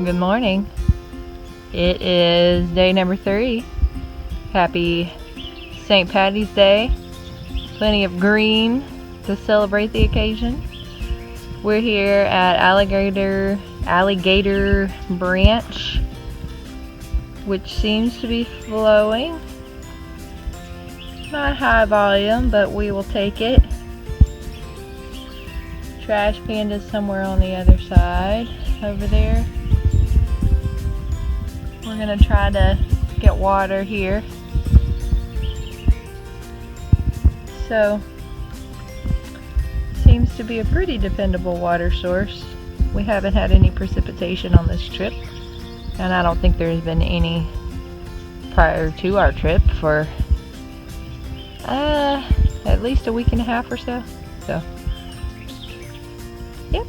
Good morning. It is day number 3. Happy St. Patty's Day. Plenty of green to celebrate the occasion. We're here at Alligator Branch, which seems to be flowing. Not high volume, but we will take it. Trash Pandas somewhere on the other side over there. We're gonna try to get water here. So, seems to be a pretty dependable water source. We haven't had any precipitation on this trip, and I don't think there's been any prior to our trip for at least a week and a half or so. Yep.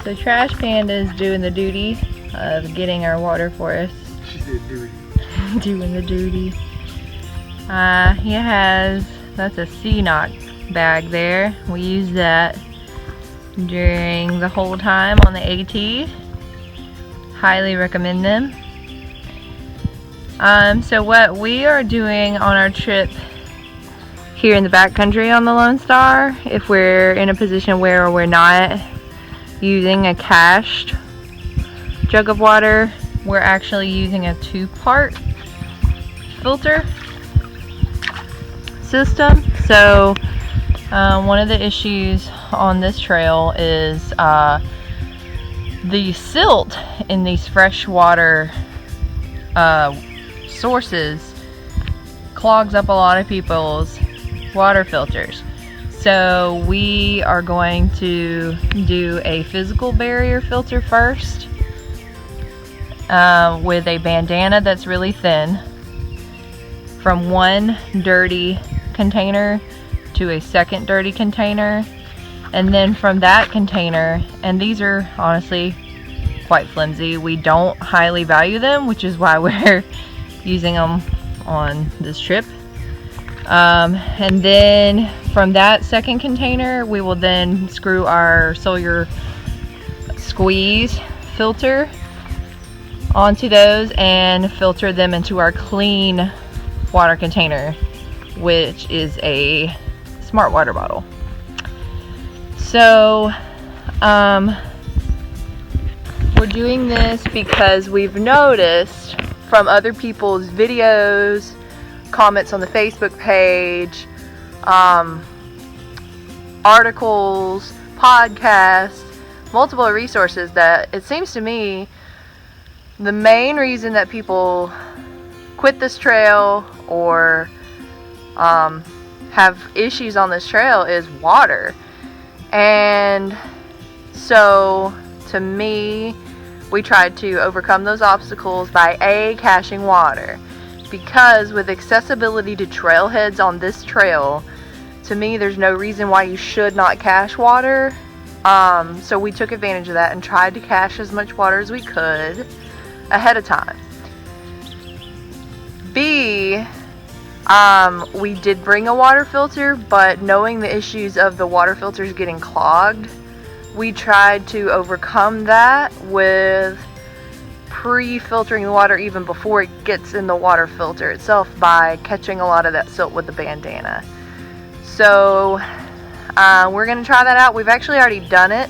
So Trash Panda is doing the duty of getting our water for us. She said duty. Doing the duty. That's a C-Knock bag there. We use that during the whole time on the AT. Highly recommend them. So what we are doing on our trip here in the backcountry on the Lone Star, if we're in a position where we're not using a cached jug of water, we're actually using a 2-part filter system. So one of the issues on this trail is the silt in these freshwater sources clogs up a lot of people's water filters. So we are going to do a physical barrier filter first with a bandana that's really thin, from one dirty container to a second dirty container, and then from that container, and these are honestly quite flimsy, we don't highly value them, which is why we're using them on this trip. And then from that second container, we will then screw our Sawyer squeeze filter onto those and filter them into our clean water container, which is a smart water bottle. So we're doing this because we've noticed from other people's videos, comments on the Facebook page, articles, podcasts, multiple resources, that it seems to me the main reason that people quit this trail or have issues on this trail is water. And so to me, we tried to overcome those obstacles by caching water. Because with accessibility to trailheads on this trail, to me there's no reason why you should not cache water. So we took advantage of that and tried to cache as much water as we could ahead of time. B, we did bring a water filter, but knowing the issues of the water filters getting clogged, we tried to overcome that with pre-filtering the water even before it gets in the water filter itself by catching a lot of that silt with the bandana. So we're going to try that out. We've actually already done it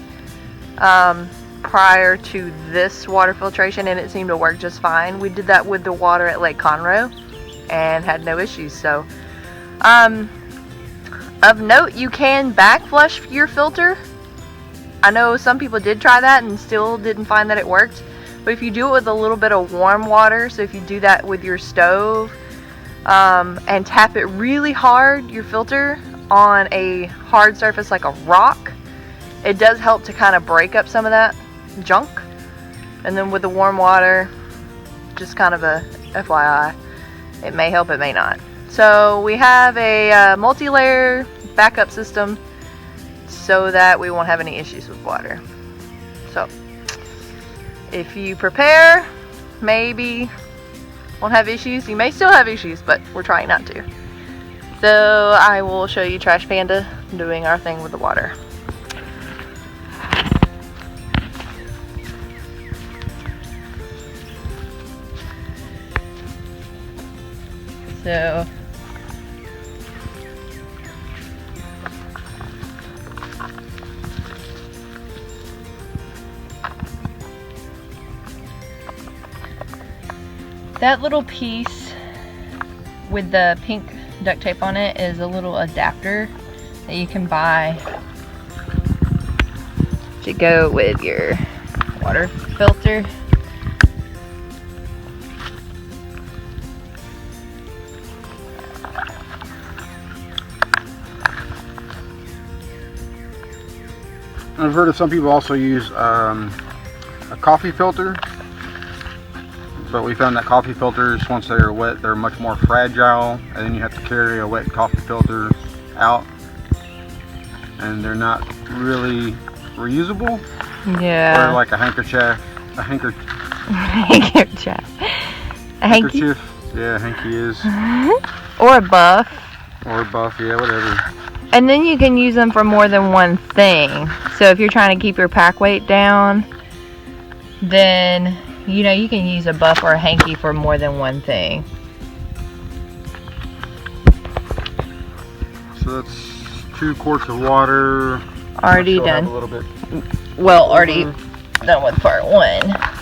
prior to this water filtration, and it seemed to work just fine. We did that with the water at Lake Conroe and had no issues. So of note, you can back flush your filter. I know some people did try that and still didn't find that it worked. But if you do it with a little bit of warm water, so if you do that with your stove and tap it really hard, your filter, on a hard surface like a rock, it does help to kind of break up some of that junk. And then with the warm water, just kind of a FYI, it may help, it may not. So we have a multi-layer backup system so that we won't have any issues with water. So if you prepare, maybe won't have issues. You may still have issues, but we're trying not to. So I will show you Trash Panda doing our thing with the water. So that little piece with the pink duct tape on it is a little adapter that you can buy to go with your water filter. I've heard of some people also use a coffee filter, but we found that coffee filters, once they're wet, they're much more fragile, and then you have to carry a wet coffee filter out, and they're not really reusable. Yeah. Or like a handkerchief. Handkerchief. Yeah, hanky is. Or a buff. Or a buff, yeah, whatever. And then you can use them for more than one thing. So if you're trying to keep your pack weight down, then you know you can use a buff or a hanky for more than one thing. So that's 2 quarts of water. Already done. A little bit. Well, already done with part 1.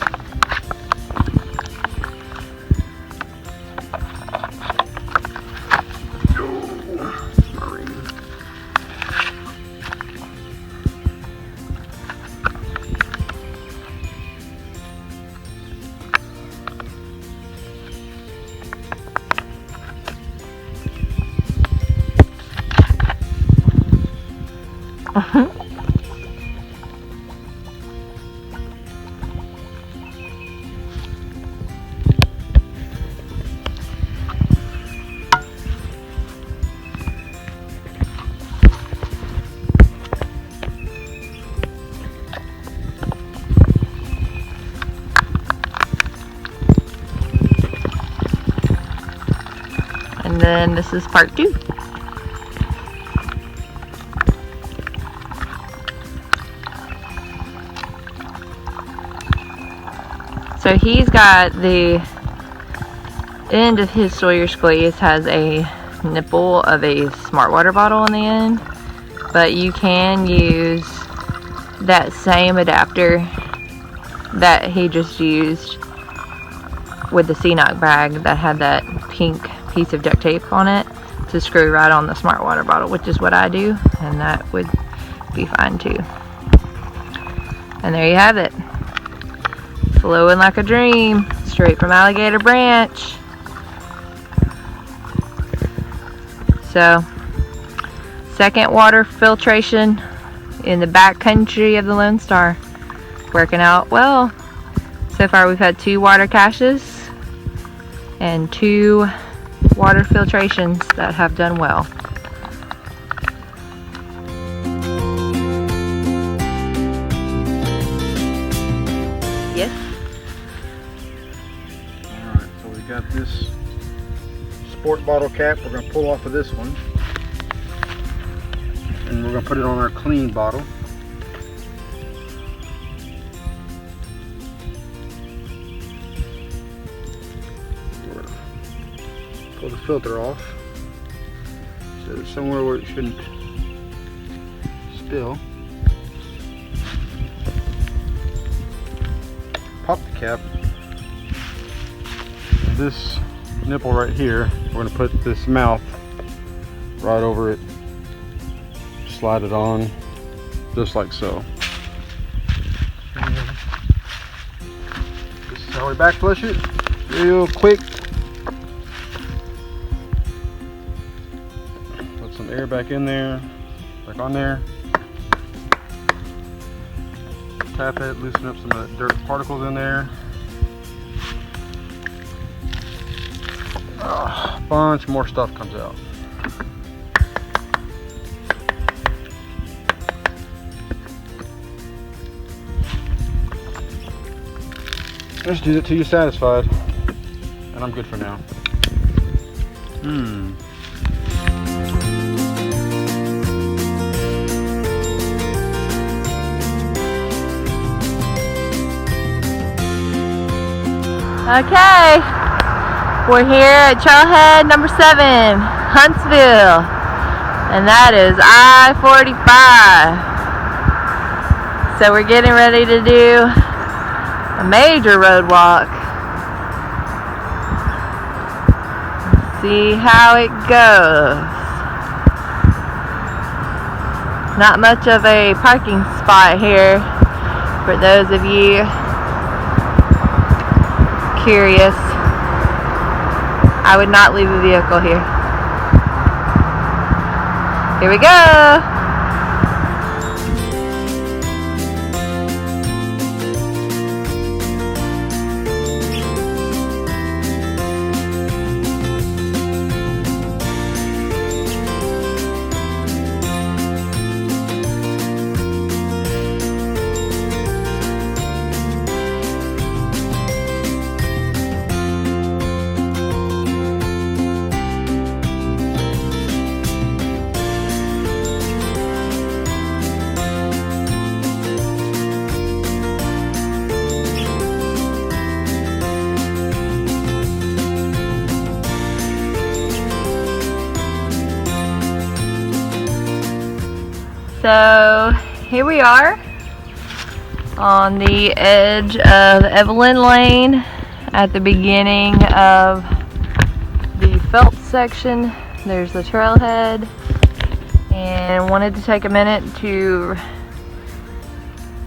And then this is part 2. So he's got the end of his Sawyer squeeze has a nipple of a smart water bottle on the end, but you can use that same adapter that he just used with the C-Knock bag that had that pink piece of duct tape on it to screw right on the smart water bottle, which is what I do, and that would be fine too. And there you have it. Flowing like a dream, straight from Alligator Branch. So, second water filtration in the back country of the Lone Star. Working out well. So far we've had 2 water caches and 2 water filtrations that have done well. Yes? Alright, so we got this sport bottle cap. We're going to pull off of this one. And we're going to put it on our clean bottle. Pull the filter off. So it's somewhere where it shouldn't spill. Pop the cap. And this nipple right here, we're going to put this mouth right over it. Slide it on just like so. And this is how we back flush it, real quick. Put some air back in there, back on there. Tap it, loosen up some of the dirt particles in there. A bunch more stuff comes out. Just do it till you're satisfied, and I'm good for now. Okay, We're here at Chow Head number 7, Huntsville, and that is I-45. So we're getting ready to do a major road walk. See how it goes. Not much of a parking spot here for those of you curious. I would not leave a vehicle here. Here we go. So here we are on the edge of Evelyn Lane at the beginning of the Phelps section. There's the trailhead, and wanted to take a minute to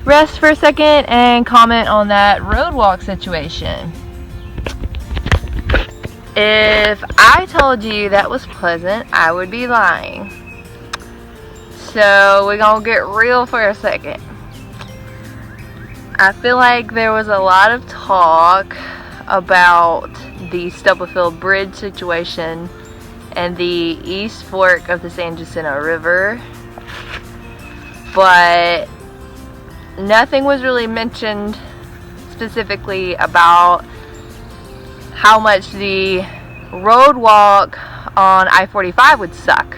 rest for a second and comment on that road walk situation. If I told you that was pleasant, I would be lying. So we're gonna get real for a second. I feel like there was a lot of talk about the Stubblefield Bridge situation and the East Fork of the San Jacinto River, but nothing was really mentioned specifically about how much the road walk on I-45 would suck.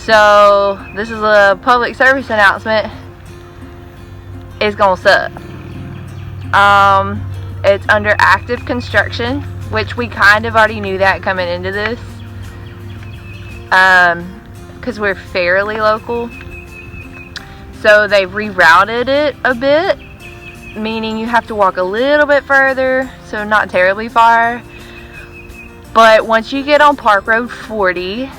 So this is a public service announcement. It's gonna suck. It's under active construction, which we kind of already knew that coming into this, because we're fairly local. So they've rerouted it a bit, meaning you have to walk a little bit further, so not terribly far. But once you get on Park Road 40,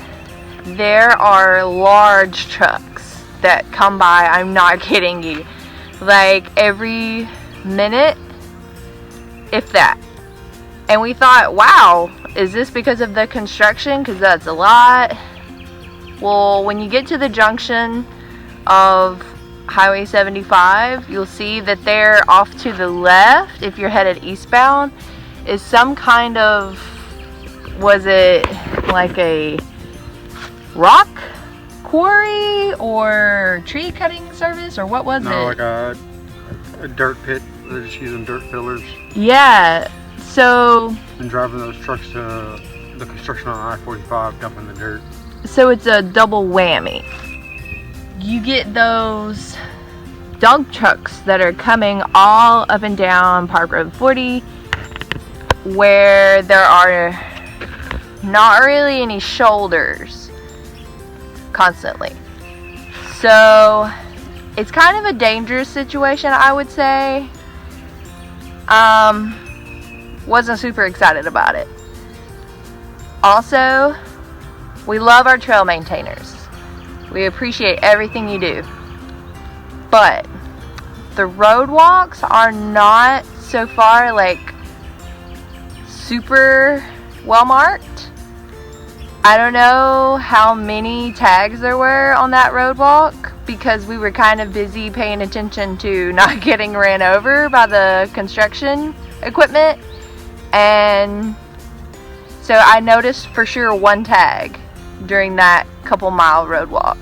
there are large trucks that come by. I'm not kidding you. Like every minute, if that. And we thought, wow, is this because of the construction? Because that's a lot. Well, when you get to the junction of Highway 75, you'll see that there off to the left, if you're headed eastbound, is some kind of, was it like a rock quarry or tree cutting service, or what was it? No, like a dirt pit. They're just using dirt fillers. Yeah, so and driving those trucks to the construction on I-45, dumping the dirt. So it's a double whammy. You get those dump trucks that are coming all up and down Park Road 40, where there are not really any shoulders constantly. So it's kind of a dangerous situation, I would say. Wasn't super excited about it. Also, we love our trail maintainers. We appreciate everything you do. But the road walks are not so far like super well marked. I don't know how many tags there were on that road walk because we were kind of busy paying attention to not getting ran over by the construction equipment. And so I noticed for sure one tag during that couple mile road walk.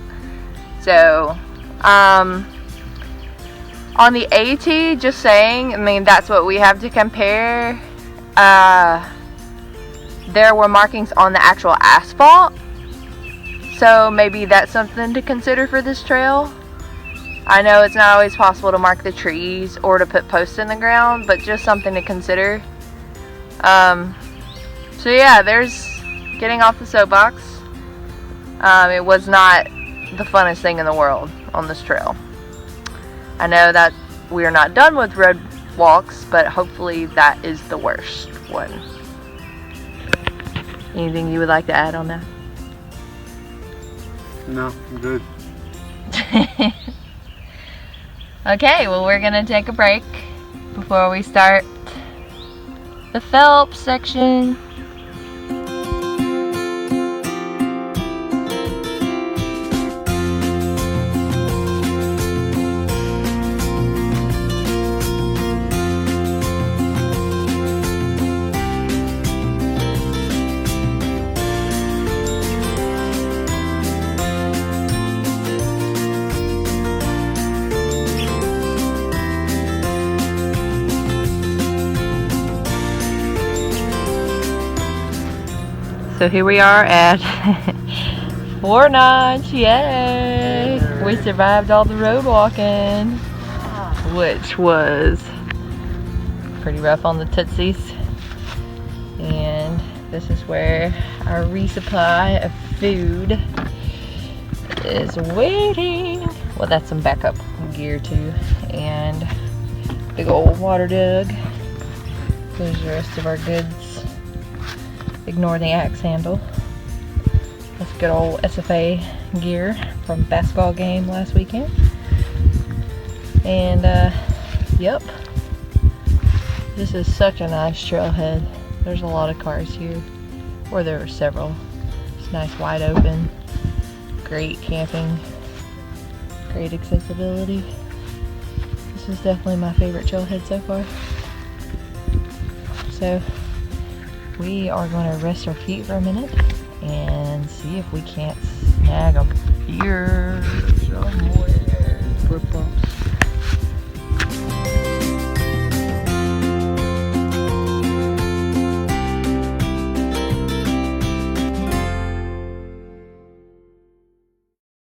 So, on the AT, just saying, I mean, that's what we have to compare. There were markings on the actual asphalt, so maybe that's something to consider for this trail. I know it's not always possible to mark the trees or to put posts in the ground, but just something to consider. So yeah, there's getting off the soapbox. It was not the funnest thing in the world on this trail. I know that we are not done with road walks, but hopefully that is the worst one. Anything you would like to add on that? No, I'm good. Okay, well, we're gonna take a break before we start the Phelps section. So here we are at Fort Notch, yay! We survived all the road walking, which was pretty rough on the tootsies. And this is where our resupply of food is waiting. Well, that's some backup gear too, and big old water jug. There's the rest of our goods. Ignore the axe handle. That's good old SFA gear from basketball game last weekend. And yep, this is such a nice trailhead. There's a lot of cars here, or there were several. It's nice, wide open, great camping, great accessibility. This is definitely my favorite trailhead so far. So we are going to rest our feet for a minute and see if we can't snag a beer